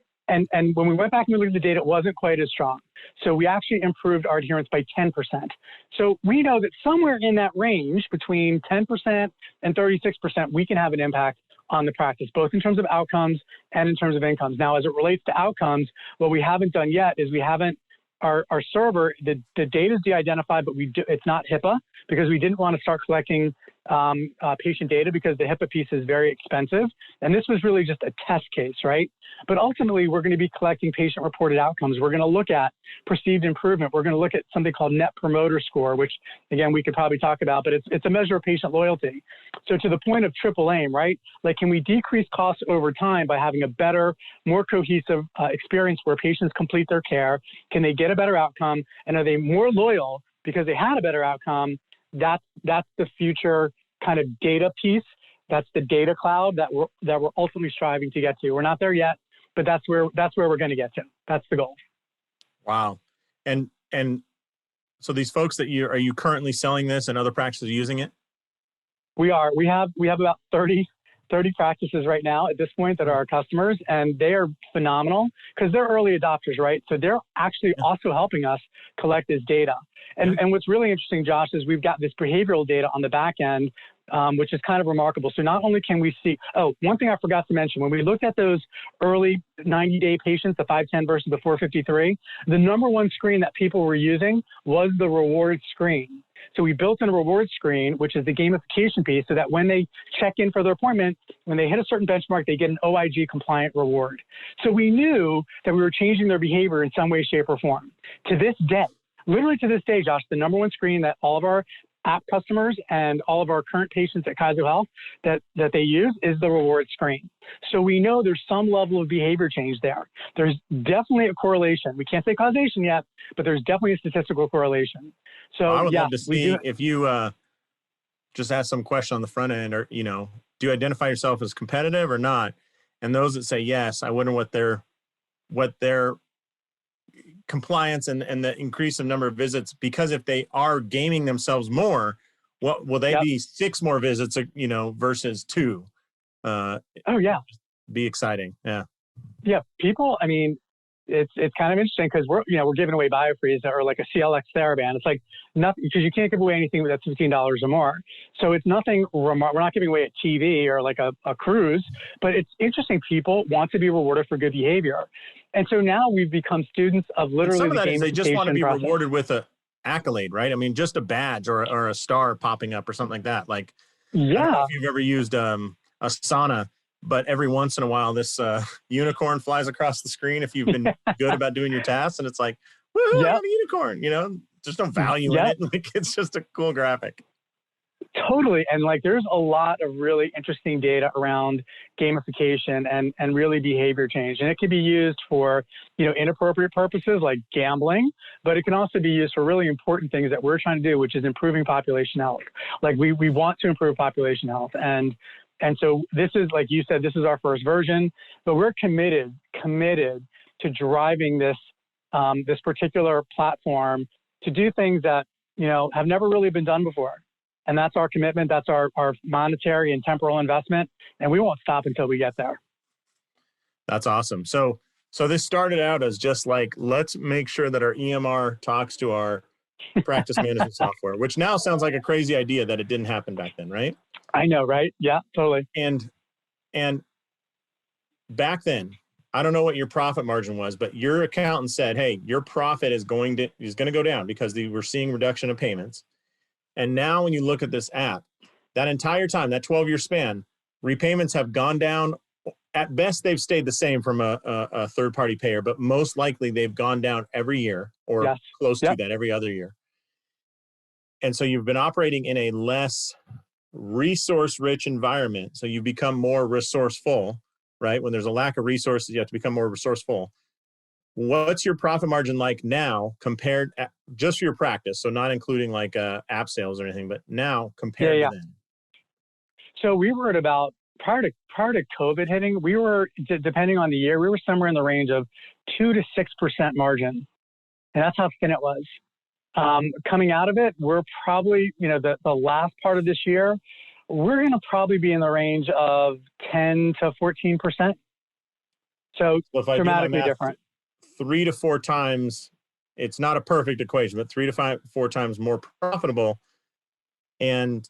when we went back and we looked at the data, it wasn't quite as strong. So we actually improved our adherence by 10%. So we know that somewhere in that range between 10% and 36%, we can have an impact on the practice, both in terms of outcomes and in terms of incomes. Now, as it relates to outcomes, what we haven't done yet is our server, the data is de-identified, but it's not HIPAA because we didn't want to start collecting patient data because the HIPAA piece is very expensive. And this was really just a test case, right? But ultimately, we're going to be collecting patient-reported outcomes. We're going to look at perceived improvement. We're going to look at something called Net Promoter Score, which, again, we could probably talk about, but it's a measure of patient loyalty. So to the point of triple aim, right? Like, can we decrease costs over time by having a better, more cohesive experience where patients complete their care? Can they get a better outcome? And are they more loyal because they had a better outcome? That's the future kind of data piece. That's the data cloud that we're ultimately striving to get to. We're not there yet, but that's where we're going to get to. That's the goal. Wow. And so these folks are you currently selling this and other practices using it? We are. We have about 30 practices right now at this point that are our customers, and they are phenomenal because they're early adopters, right? So they're actually also helping us collect this data. And what's really interesting, Josh, is we've got this behavioral data on the back end, which is kind of remarkable. So not only can we see, one thing I forgot to mention, when we looked at those early 90-day patients, the 510 versus the 453, the number one screen that people were using was the reward screen. So we built in a reward screen, which is the gamification piece, so that when they check in for their appointment, when they hit a certain benchmark, they get an OIG compliant reward. So we knew that we were changing their behavior in some way, shape, or form. To this day, literally to this day, Josh, the number one screen that all of our app customers and all of our current patients at Kaiser Health that they use is the reward screen. So we know there's some level of behavior change there. There's definitely a correlation. We can't say causation yet, but there's definitely a statistical correlation. So I would love to see if you just ask some question on the front end, or do you identify yourself as competitive or not? And those that say yes, I wonder what their compliance and the increase of number of visits, because if they are gaming themselves more, what will they be 6 more visits, versus 2? Be exciting. Yeah. Yeah. People, I mean, it's kind of interesting because we're giving away BioFreeze or like a CLX TheraBand. It's like nothing, because you can't give away anything that's $15 or more. So it's nothing. We're not giving away a TV or like a cruise, but it's interesting. People want to be rewarded for good behavior. And so now we've become students of literally some of the that is they just want to be process. rewarded with a accolade, right? I mean, just a badge or a star popping up or something like that. Like, I don't know if you've ever used Asana, but every once in a while, this unicorn flies across the screen if you've been good about doing your tasks, and it's like, woohoo, I got a unicorn, there's no value in it. Like, it's just a cool graphic. Totally. And like, there's a lot of really interesting data around gamification and really behavior change. And it can be used for, inappropriate purposes like gambling, but it can also be used for really important things that we're trying to do, which is improving population health. Like we want to improve population health. And so this is, like you said, this is our first version, but we're committed to driving this, this particular platform to do things that, have never really been done before. And that's our commitment. That's our monetary and temporal investment. And we won't stop until we get there. That's awesome. So this started out as just like, let's make sure that our EMR talks to our practice management software, which now sounds like a crazy idea that it didn't happen back then, right? I know, right? Yeah, totally. And back then, I don't know what your profit margin was, but your accountant said, hey, your profit is going to go down because we're seeing reduction of payments. And now when you look at this app, that entire time, that 12-year span, repayments have gone down. At best, they've stayed the same from a third-party payer, but most likely they've gone down every year or close to that every other year. And so you've been operating in a less resource-rich environment. So you become more resourceful, right? When there's a lack of resources, you have to become more resourceful. What's your profit margin like now compared just for your practice? So not including like app sales or anything, but now compared to then. So we were at about prior to COVID hitting, we were, depending on the year, we were somewhere in the range of 2 to 6% margin, and that's how thin it was. Coming out of it, we're probably, the last part of this year, we're going to probably be in the range of 10 to 14%. So dramatically different. 3 to 4 times, it's not a perfect equation, but 3 to 4 times more profitable. And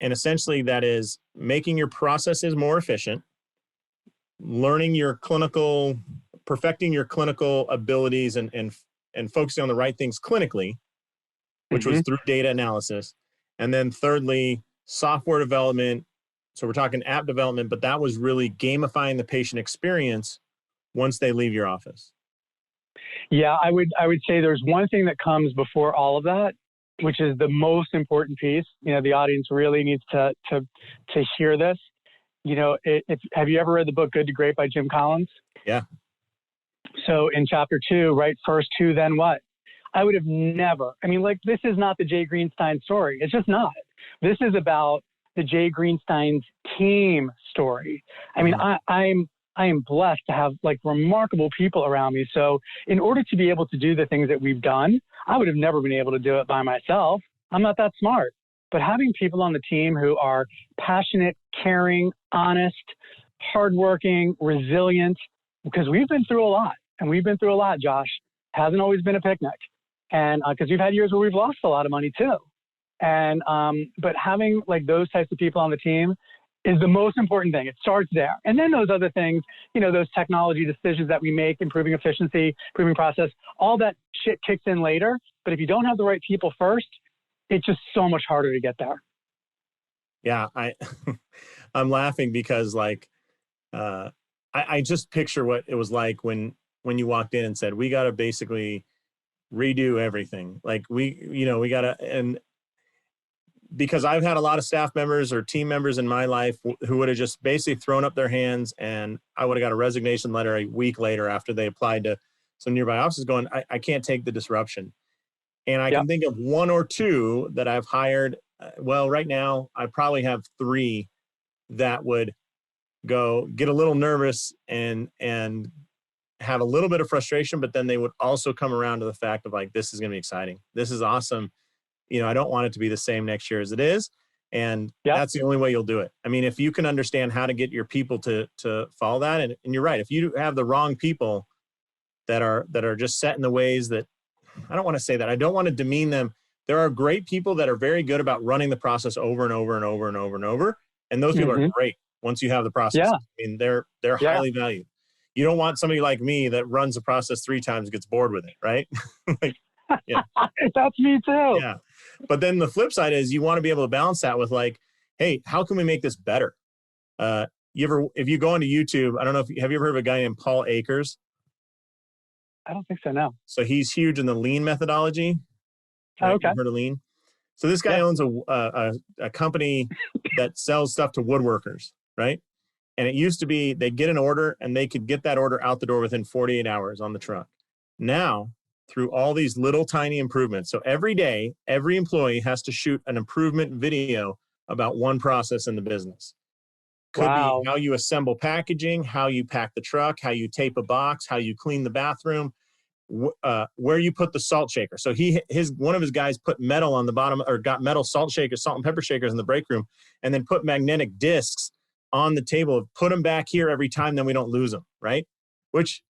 essentially that is making your processes more efficient, perfecting your clinical abilities and focusing on the right things clinically, which was through data analysis. And then thirdly, software development. So we're talking app development, but that was really gamifying the patient experience once they leave your office. Yeah, I would say there's one thing that comes before all of that, which is the most important piece. The audience really needs to hear this. Have you ever read the book Good to Great by Jim Collins? Yeah. So in chapter 2, right, first two, then what? I would have never, this is not the Jay Greenstein story. It's just not. This is about the Jay Greenstein's team story. I am blessed to have remarkable people around me. So in order to be able to do the things that we've done, I would have never been able to do it by myself. I'm not that smart. But having people on the team who are passionate, caring, honest, hardworking, resilient, because we've been through a lot. And we've been through a lot, Josh. Hasn't always been a picnic. And because we've had years where we've lost a lot of money too. And but having those types of people on the team is the most important thing. It starts there. And then those other things, those technology decisions that we make, improving efficiency, improving process, all that shit kicks in later. But if you don't have the right people first, it's just so much harder to get there. Yeah, I'm laughing because I just picture what it was like when you walked in and said, we got to basically redo everything. We got to, and because I've had a lot of staff members or team members in my life who would have just basically thrown up their hands, and I would have got a resignation letter a week later after they applied to some nearby offices going, I can't take the disruption. And I can think of one or two that I've hired. Well, right now I probably have 3 that would go get a little nervous and have a little bit of frustration, but then they would also come around to the fact of this is going to be exciting. This is awesome. I don't want it to be the same next year as it is. And that's the only way you'll do it. If you can understand how to get your people to follow that, and you're right, if you have the wrong people, that are just set in the ways that, I don't want to say that. I don't want to demean them. There are great people that are very good about running the process over and over and over and over and over. And those people are great once you have the process. Yeah. I mean, they're highly valued. You don't want somebody like me that runs the process 3 times, gets bored with it, right? Like, yeah. That's me too. Yeah. But then the flip side is you want to be able to balance that with like, hey, how can we make this better? If you go onto YouTube, I don't know have you ever heard of a guy named Paul Akers? I don't think so, no. So he's huge in the lean methodology. Right? Oh, okay. You've heard of lean? So this guy owns a company that sells stuff to woodworkers, right? And it used to be they get an order and they could get that order out the door within 48 hours on the truck. Now, through all these little tiny improvements, so every day, every employee has to shoot an improvement video about one process in the business. Could be how you assemble packaging, how you pack the truck, how you tape a box, how you clean the bathroom, where you put the salt shaker. So one of his guys put metal on the bottom, or got metal salt shakers, salt and pepper shakers in the break room, and then put magnetic discs on the table, put them back here every time, then we don't lose them, right? Which,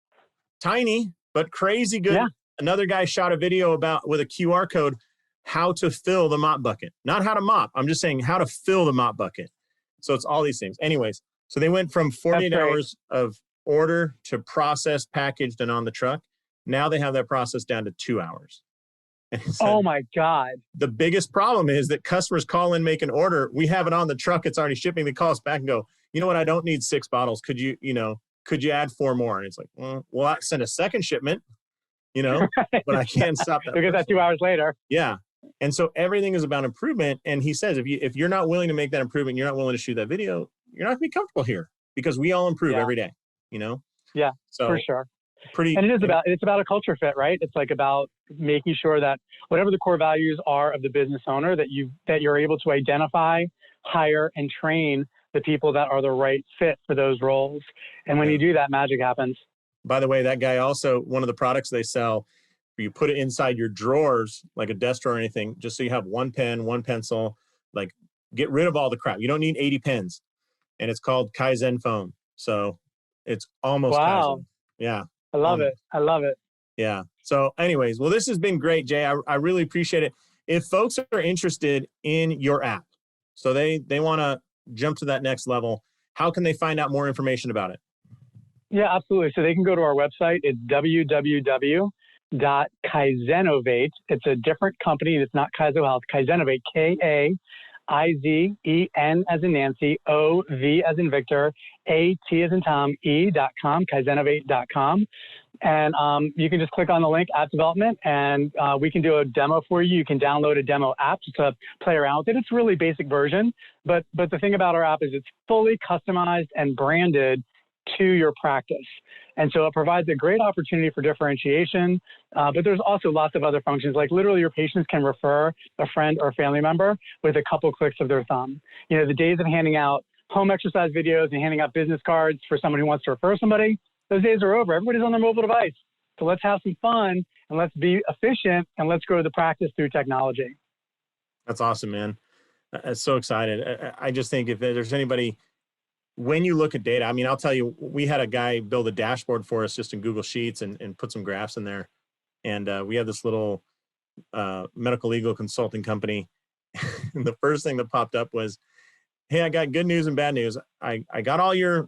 tiny, but crazy good. Yeah. Another guy shot a video with a QR code, how to fill the mop bucket. Not how to mop. I'm just saying how to fill the mop bucket. So it's all these things. Anyways, so they went from 48 hours of order to processed, packaged, and on the truck. Now they have that process down to 2 hours. Oh my God. The biggest problem is that customers call in, make an order. We have it on the truck. It's already shipping. They call us back and go, you know what? I don't need 6 bottles. Could you add 4 more? And it's like, well, I send a second shipment, but I can't stop that. We'll get that 2 hours later. Yeah. And so everything is about improvement. And he says, if you're not willing to make that improvement, you're not willing to shoot that video, you're not going to be comfortable here, because we all improve every day, Yeah, so for sure. And it's about a culture fit, right? It's like about making sure that whatever the core values are of the business owner, that you're able to identify, hire, and train the people that are the right fit for those roles. And when you do that, magic happens. By the way, that guy also, one of the products they sell, you put it inside your drawers, like a desk drawer or anything, just so you have 1 pen, 1 pencil, like get rid of all the crap. You don't need 80 pens. And it's called Kaizen Phone. So it's almost Kaizen. Yeah. I love it. I love it. Yeah. So anyways, well, this has been great, Jay. I really appreciate it. If folks are interested in your app, so they want to jump to that next level, how can they find out more information about it? Yeah, absolutely. So they can go to our website. It's www.kaizenovate. It's a different company. It's not Kaizo Health. Kaizenovate, Kaizen as in Nancy, OV as in Victor, AT as in Tom, E.com, kaizenovate.com. And you can just click on the link, app development, and we can do a demo for you. You can download a demo app just to play around with it. It's a really basic version, but the thing about our app is it's fully customized and branded to your practice. And so it provides a great opportunity for differentiation, but there's also lots of other functions, like literally your patients can refer a friend or family member with a couple clicks of their thumb. The days of handing out home exercise videos and handing out business cards for someone who wants to refer somebody, those days are over. Everybody's on their mobile device. So let's have some fun and let's be efficient and let's grow the practice through technology. That's awesome, man. I'm so excited. I just think if there's anybody, when you look at data, I mean, I'll tell you, we had a guy build a dashboard for us just in Google Sheets and put some graphs in there. And we have this little medical legal consulting company. And the first thing that popped up was, hey, I got good news and bad news. I got all your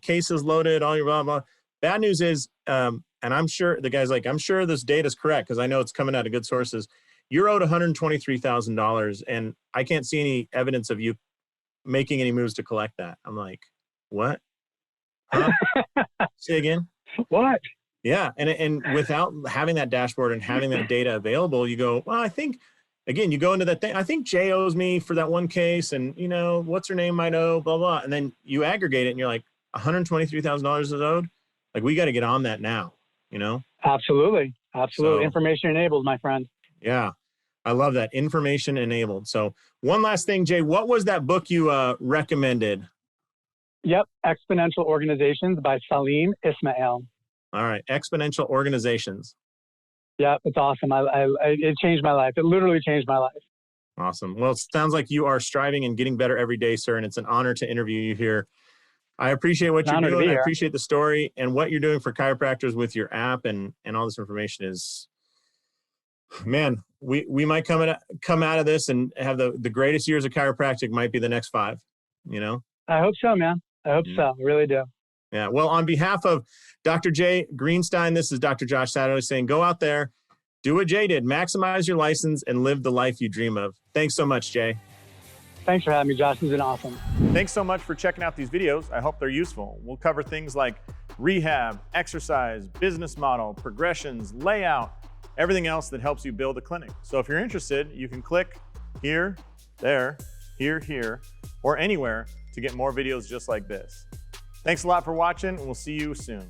cases loaded, all your blah, blah. Bad news is, and I'm sure, the guy's like, I'm sure this data is correct because I know it's coming out of good sources. You're owed $123,000 and I can't see any evidence of you making any moves to collect that. I'm like, what? Huh? Say again? What? Yeah. And without having that dashboard and having that data available, you go, well, I think, again, you go into that thing. I think Jay owes me for that one case and, what's her name might owe, blah, blah. And then you aggregate it and you're like, $123,000 is owed. Like, we got to get on that now, Absolutely. Absolutely. So, information enabled, my friend. Yeah. I love that. Information enabled. So one last thing, Jay, what was that book you recommended? Yep. Exponential Organizations by Salim Ismail. All right. Exponential Organizations. Yeah, it's awesome. It changed my life. It literally changed my life. Awesome. Well, it sounds like you are striving and getting better every day, sir. And it's an honor to interview you here. I appreciate what you're Honor to doing. be I here. appreciate the story and what you're doing for chiropractors with your app and all this information is, man, we might come out of this and have the greatest years of chiropractic might be the next 5, you know? I hope so, man. I hope so. I really do. Yeah. Well, on behalf of Dr. Jay Greenstein, this is Dr. Josh Satterlee saying, go out there, do what Jay did, maximize your license and live the life you dream of. Thanks so much, Jay. Thanks for having me, Josh. This has been awesome. Thanks so much for checking out these videos. I hope they're useful. We'll cover things like rehab, exercise, business model, progressions, layout, everything else that helps you build a clinic. So if you're interested, you can click here, there, here, or anywhere to get more videos just like this. Thanks a lot for watching, and we'll see you soon.